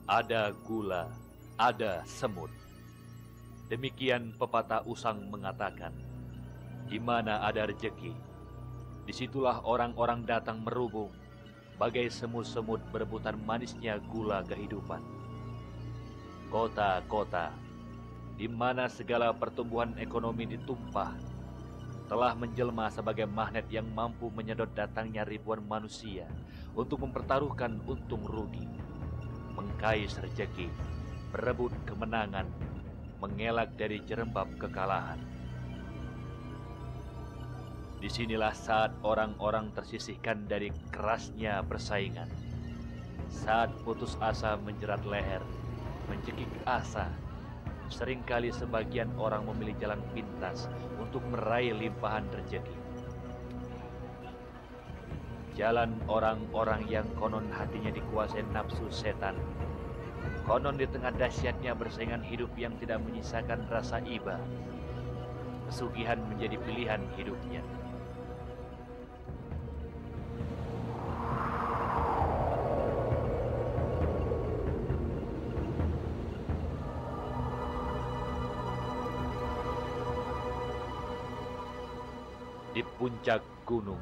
Ada gula, ada semut. Demikian pepatah usang mengatakan, di mana ada rejeki, disitulah orang-orang datang merubung, bagai semut-semut berebutan manisnya gula kehidupan. Kota-kota, di mana segala pertumbuhan ekonomi ditumpah, telah menjelma sebagai magnet yang mampu menyedot datangnya ribuan manusia untuk mempertaruhkan untung rugi, mengkais rejeki, berebut kemenangan, mengelak dari jerembab kekalahan. Disinilah saat orang-orang tersisihkan dari kerasnya persaingan. Saat putus asa menjerat leher, mencekik asa, seringkali sebagian orang memilih jalan pintas untuk meraih limpahan rejeki. Jalan orang-orang yang konon hatinya dikuasai nafsu setan, konon di tengah dahsyatnya persaingan hidup yang tidak menyisakan rasa iba, pesugihan menjadi pilihan hidupnya. Di puncak gunung,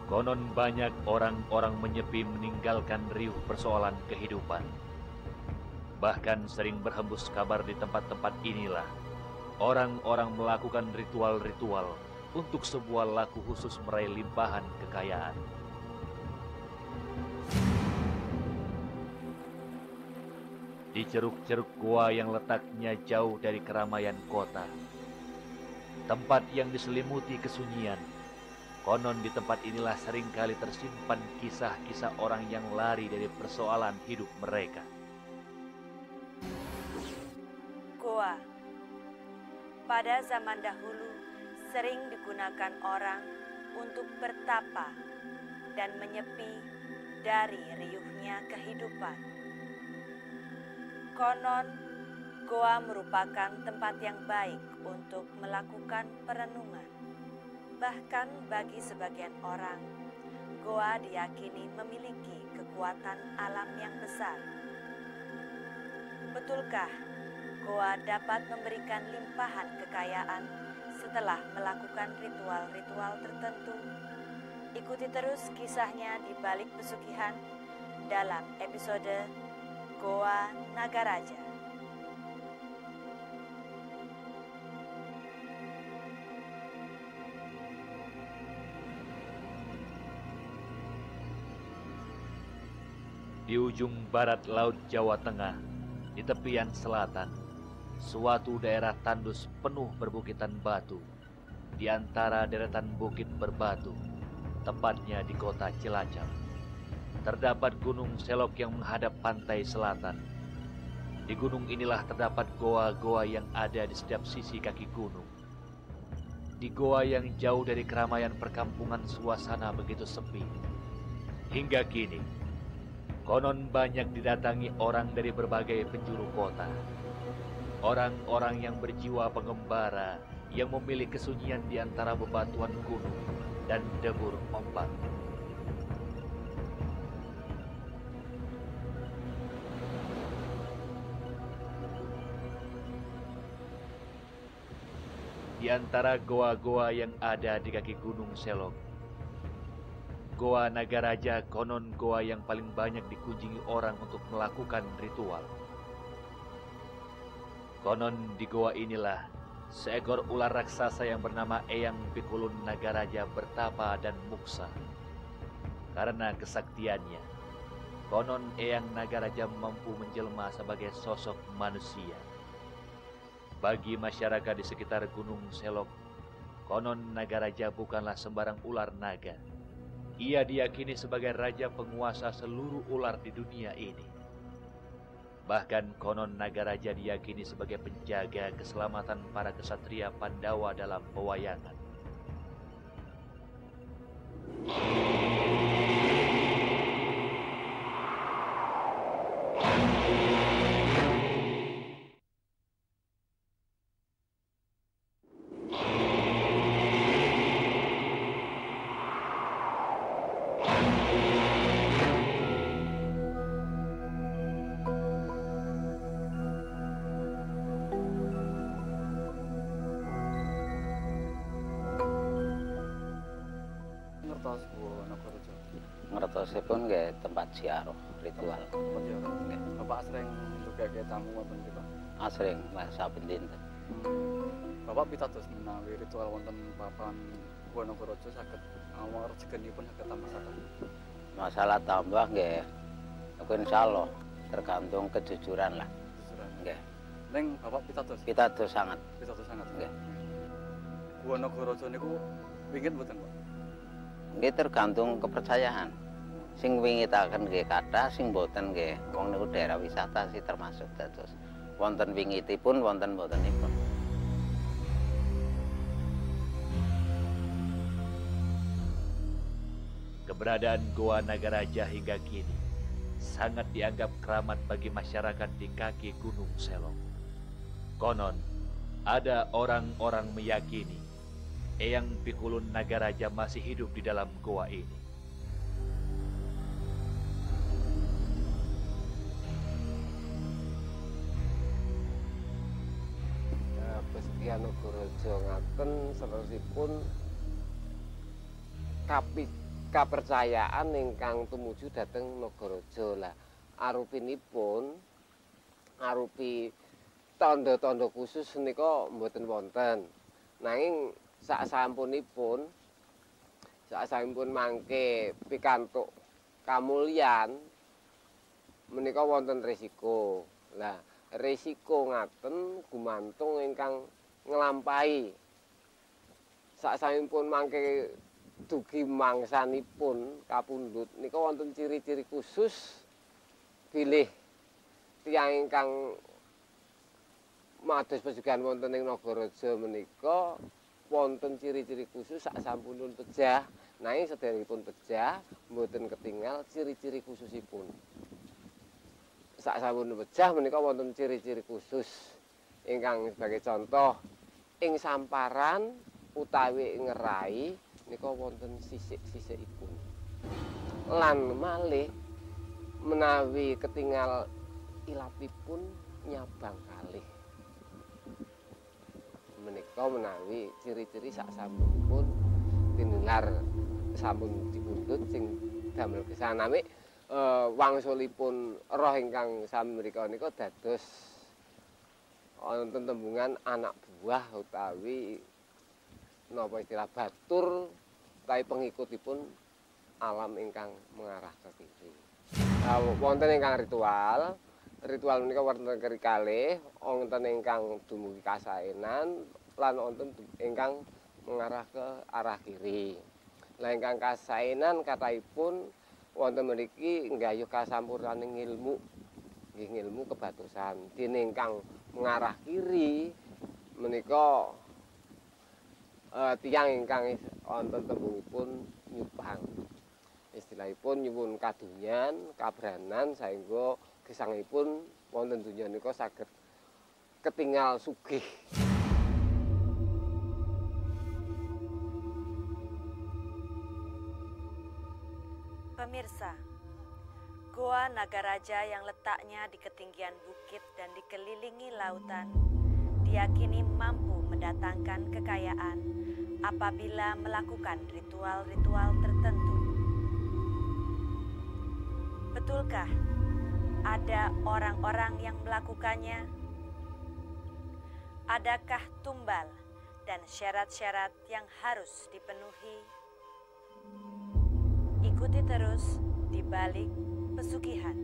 konon banyak orang-orang menyepi meninggalkan riuh persoalan kehidupan. Bahkan sering berhembus kabar di tempat-tempat inilah, orang-orang melakukan ritual-ritual untuk sebuah laku khusus meraih limpahan kekayaan. Di ceruk-ceruk gua yang letaknya jauh dari keramaian kota, tempat yang diselimuti kesunyian, konon di tempat inilah seringkali tersimpan kisah-kisah orang yang lari dari persoalan hidup mereka. Goa pada zaman dahulu sering digunakan orang untuk bertapa dan menyepi dari riuhnya kehidupan. Konon, goa merupakan tempat yang baik untuk melakukan perenungan. Bahkan bagi sebagian orang, goa diyakini memiliki kekuatan alam yang besar. Betulkah goa dapat memberikan limpahan kekayaan setelah melakukan ritual-ritual tertentu? Ikuti terus kisahnya di balik pesugihan dalam episode Goa Nagaraja. Di ujung barat Laut Jawa Tengah, di tepian selatan, suatu daerah tandus penuh perbukitan batu. Di antara deretan bukit berbatu, tepatnya di kota Cilacap, terdapat Gunung Selok yang menghadap pantai selatan. Di gunung inilah terdapat goa-goa yang ada di setiap sisi kaki gunung. Di goa yang jauh dari keramaian perkampungan, suasana begitu sepi. Hingga kini, konon banyak didatangi orang dari berbagai penjuru kota. Orang-orang yang berjiwa pengembara yang memilih kesunyian di antara bebatuan gunung dan debur ombak. Di antara goa-goa yang ada di kaki Gunung Selok, Goa Nagaraja konon goa yang paling banyak dikunjungi orang untuk melakukan ritual. Konon di goa inilah seekor ular raksasa yang bernama Eyang Pikulun Nagaraja bertapa dan muksa. Karena kesaktiannya, konon Eyang Nagaraja mampu menjelma sebagai sosok manusia. Bagi masyarakat di sekitar Gunung Selok, konon Nagaraja bukanlah sembarang ular naga. Ia diyakini sebagai raja penguasa seluruh ular di dunia ini. Bahkan konon Nagaraja diyakini sebagai penjaga keselamatan para kesatria Pandawa dalam pewayangan. Salosipun nggih tempat ziarah ritual. Tempat ziarah. Bapak sering juga ke tamu wonten kita. Asring Mas saben dinten. Bapak pitados menawi ritual wonten papan Wonogorojo saged awal rezekinipun saged tambah saken. Masalah tambah nggih. Aku insyaallah tergantung kejujuran lah. Jujuran. Nggih. Ning Bapak pitados. Pitados sangat. Pitados sangat. Nggih. Wonogorojo niku wingit mboten, Pak? Nggih tergantung kepercayaan. Sing wingitaken nggih kathah, sing boten nggih. Wong niku daerah wisata sih termasuk dados wonten wingitipun, wonten botenipun. Keberadaan Goa Nagaraja hingga kini sangat dianggap keramat bagi masyarakat di kaki Gunung Selong. Konon, ada orang-orang meyakini Eyang Pikulun Nagaraja masih hidup di dalam goa ini. Pesugihan Nagaraja ngaten sanesipun kapercayaan ingkang tumuju dhateng Nagaraja. Lah arupinipun arupi tanda-tanda khusus menika mboten wonten. Nanging sasampunipun mangke pikantuk kamulyan menika wonten risiko. Lah risiko ngaten gumantung ingkang nglampahi. Sasampunipun mangke dugi mangsanipun kapundhut nika wonten ciri-ciri khusus bilih tiyang ingkang mados pesugihan wonten ing Nagaraja menika wonten ciri-ciri khusus sasampunipun pejah, nanging sedherengipun pejah mboten ketingal ciri-ciri khususipun. Sasampunipun pejah menika wonten ciri-ciri khusus ingkang sebagai contoh ing samparan utawi ngerai nika wonten sisik-sisikipun. Lan malih menawi ketingal ilapipun nyabang kalih. Menika menawi ciri-ciri sasampunipun tinilar sampun dipundhut sing damel gesang nami wangsulipun roh ingkang sami mriku nika dados wonten tembungan anak buah utawi napa istilah batur utawi pengikutipun alam ingkang mengarah ke kiri. Wonten ingkang ritual menika wonten kalih, wonten ingkang dumugi kasaenan lan wonten ingkang mengarah ke arah kiri. Lah ingkang kasaenan kathahipun wonten mriki nggayuh kasampurnaning ilmu, nggih ilmu kebatusan. Dene ingkang mengarah kiri menika tiyang ingkang wonten tembungipun nyupang. Istilahipun nyuwun kadunyan, kabranan saengga gesangipun wonten donya nika saged ketingal sugih. Pemirsa, Goa Nagaraja yang letaknya di ketinggian bukit dan dikelilingi lautan diyakini mampu mendatangkan kekayaan apabila melakukan ritual-ritual tertentu. Betulkah ada orang-orang yang melakukannya? Adakah tumbal dan syarat-syarat yang harus dipenuhi? Ikuti terus di balik pesugihan.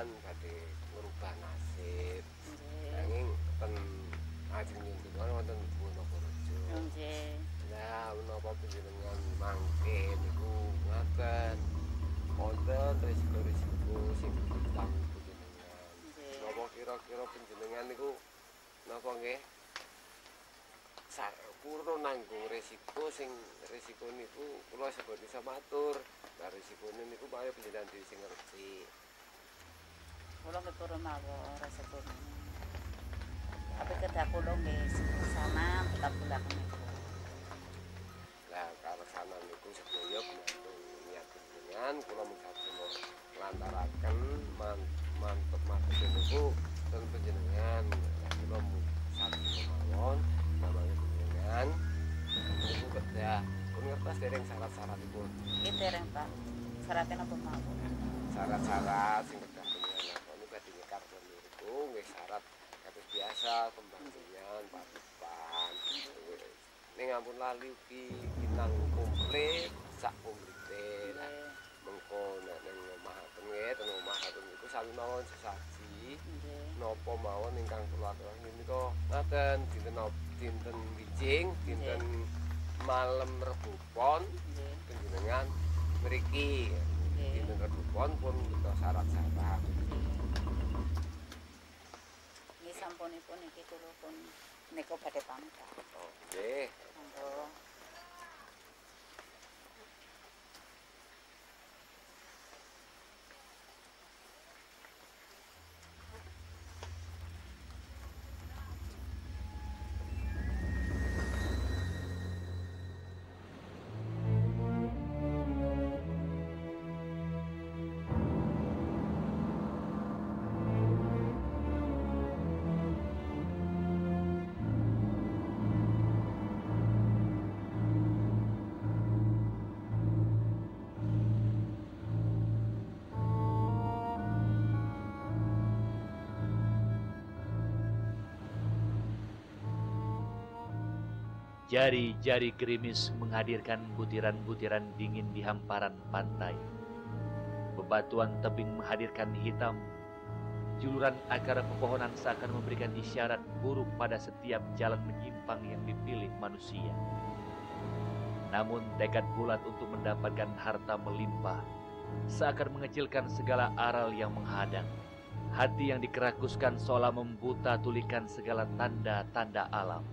panjenengan badhe ngrubah nasib. Nggih. Nanging ten ajeng nyuntukan wonten Wonokrojo. Nggih. Lah menapa panjenengan mangke niku ngaten. Wonten resiko-resiko sing ditanggung panjenengan. Nggih. Napa kira-kira panjenengan niku napa nggih? Purna nanggung resiko sing resiko niku kula sebut bisa matur. Lah resikone niku kaya panjenengan dhewe sing ngerti. Kula keturu mawon resepune. Tapi kedah kula nggih sana tetap kula niku. Lah kalesana niku sedaya gumantung niat panjenengan kula mugi nglantaraken mantep niku ten panjenengan kula mugi mawon namanya panjenengan niku kedah pun ngertos dereng syarat-syaratipun. Nggih dereng Pak. Syaratnya napa mawon? Syarat-syarat sing kedah panjenengan lakoni badhe nyekar niku nggih syarat kados biasa pembangunan padupan. Ning ampun lali ugi kinang komplit sak komplite. Lah mengko nek ning omahaken nggih ten omahaken niku sami mawon sesaji. Nggih. Napa mawon ingkang kula aturaken menika ngaten dinten wijing, dinten malem Rebo Pon Nggih. panjenengan mriki. Nggih. Dinten Rebo Pon pun kita syarat-syarat. Nggih sampunipun iki kula pun menika badhe pamit. Oh, nggih. Monggo. Jari-jari gerimis menghadirkan butiran-butiran dingin di hamparan pantai. Bebatuan tebing menghadirkan hitam. Juluran akar pepohonan seakan memberikan isyarat buruk pada setiap jalan menyimpang yang dipilih manusia. Namun tekad bulat untuk mendapatkan harta melimpah seakan mengecilkan segala aral yang menghadang. Hati yang dikerakuskan seolah membuta tulikan segala tanda-tanda alam.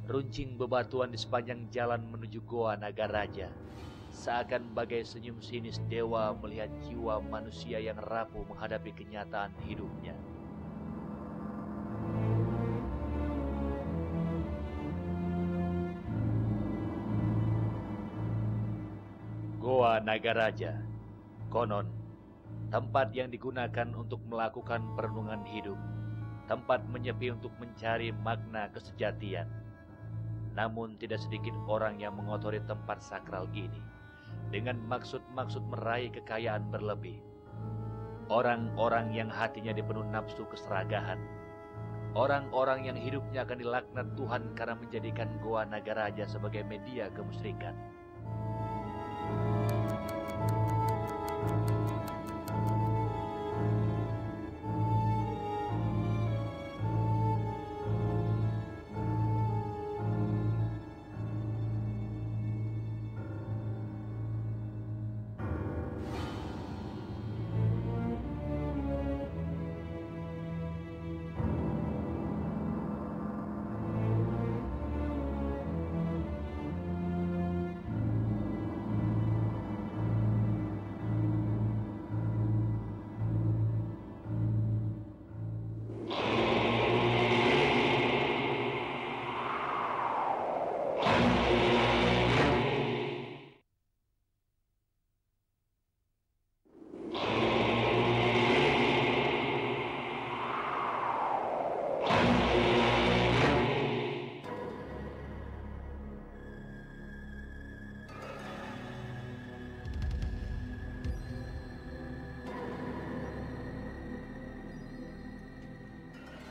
Runcing bebatuan di sepanjang jalan menuju Goa Nagaraja, seakan bagai senyum sinis dewa melihat jiwa manusia yang rapuh menghadapi kenyataan hidupnya. Goa Nagaraja, konon tempat yang digunakan untuk melakukan perenungan hidup, tempat menyepi untuk mencari makna kesejatian. Namun tidak sedikit orang yang mengotori tempat sakral ini dengan maksud-maksud meraih kekayaan berlebih. Orang-orang yang hatinya dipenuhi nafsu keseragahan. Orang-orang yang hidupnya akan dilaknat Tuhan karena menjadikan Goa Nagaraja sebagai media kemusyrikan.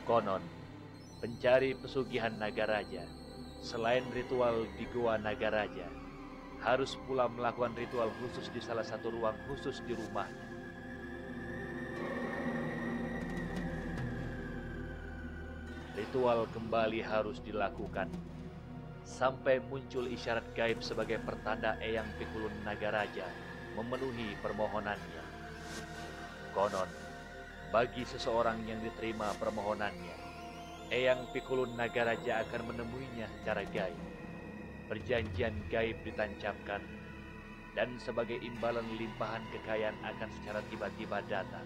Konon, pencari pesugihan Nagaraja, selain ritual di Goa Nagaraja, harus pula melakukan ritual khusus di salah satu ruang khusus di rumahnya. Ritual kembali harus dilakukan sampai muncul isyarat gaib sebagai pertanda Eyang Pikulun Nagaraja memenuhi permohonannya. Konon, bagi seseorang yang diterima permohonannya, Eyang Pikulun Nagaraja akan menemuinya secara gaib. Perjanjian gaib ditancapkan, dan sebagai imbalan limpahan kekayaan akan secara tiba-tiba datang.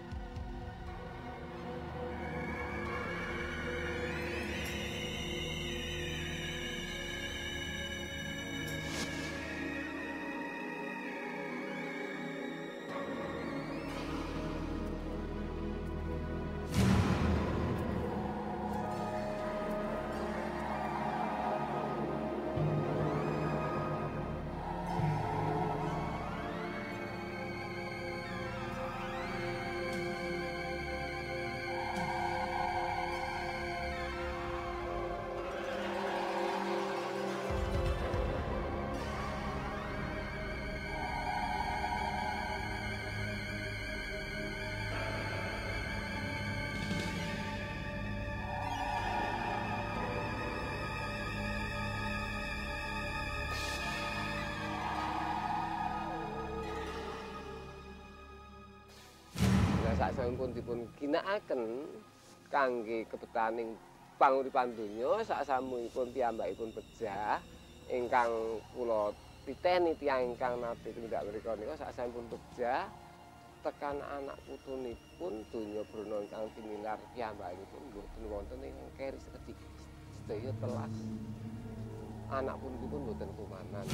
Sasampunipun dipun ginakaken kangge kebetaning panguripan donya, sasampunipun piyambakipun pejah ingkang kula titeni tiyang ingkang nate tindak mriku nika, sasampunipun pejah tekan anak putunipun donya brana ingkang timilar piyambakipun mboten wonten ingkang keri sekedhik sedaya telas. Anak punipun mboten kumanan.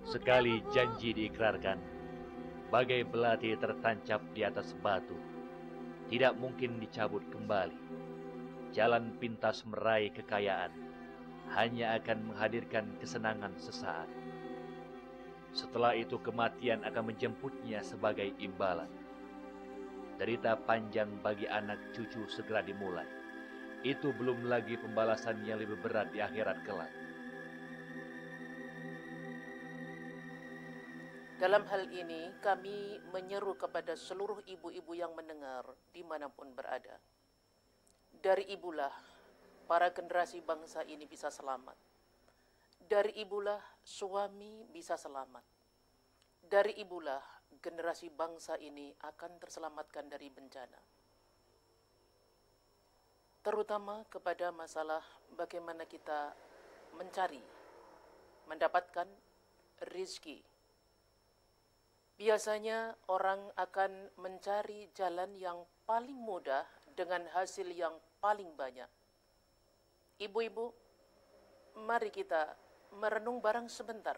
Sekali janji diikrarkan, bagai belati tertancap di atas batu, tidak mungkin dicabut kembali. Jalan pintas meraih kekayaan hanya akan menghadirkan kesenangan sesaat. Setelah itu kematian akan menjemputnya sebagai imbalan. Derita panjang bagi anak cucu segera dimulai. Itu belum lagi pembalasan yang lebih berat di akhirat kelak. Dalam hal ini, kami menyeru kepada seluruh ibu-ibu yang mendengar dimanapun berada. Dari ibulah, para generasi bangsa ini bisa selamat. Dari ibulah, suami bisa selamat. Dari ibulah, generasi bangsa ini akan terselamatkan dari bencana. Terutama kepada masalah bagaimana kita mencari, mendapatkan rezeki. Biasanya orang akan mencari jalan yang paling mudah dengan hasil yang paling banyak. Ibu-ibu, mari kita merenung bareng sebentar.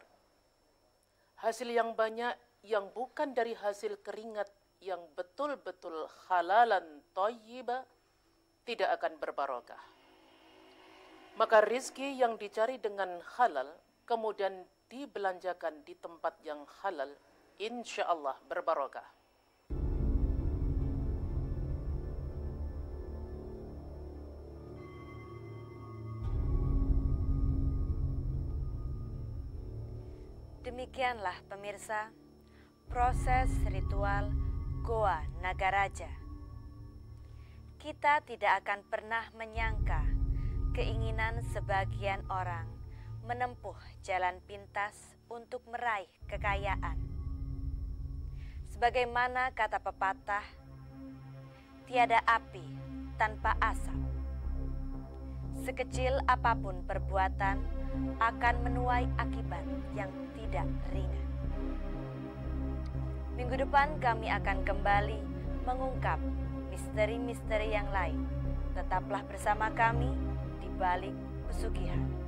Hasil yang banyak yang bukan dari hasil keringat yang betul-betul halalan thayyibah tidak akan berbarokah. Maka rezeki yang dicari dengan halal kemudian dibelanjakan di tempat yang halal, insya Allah berbarokah. Demikianlah pemirsa, proses ritual Goa Nagaraja. Kita tidak akan pernah menyangka keinginan sebagian orang menempuh jalan pintas untuk meraih kekayaan. Sebagaimana kata pepatah, tiada api tanpa asap. Sekecil apapun perbuatan akan menuai akibat yang tidak ringan. Minggu depan kami akan kembali mengungkap misteri-misteri yang lain. Tetaplah bersama kami di balik pesugihan.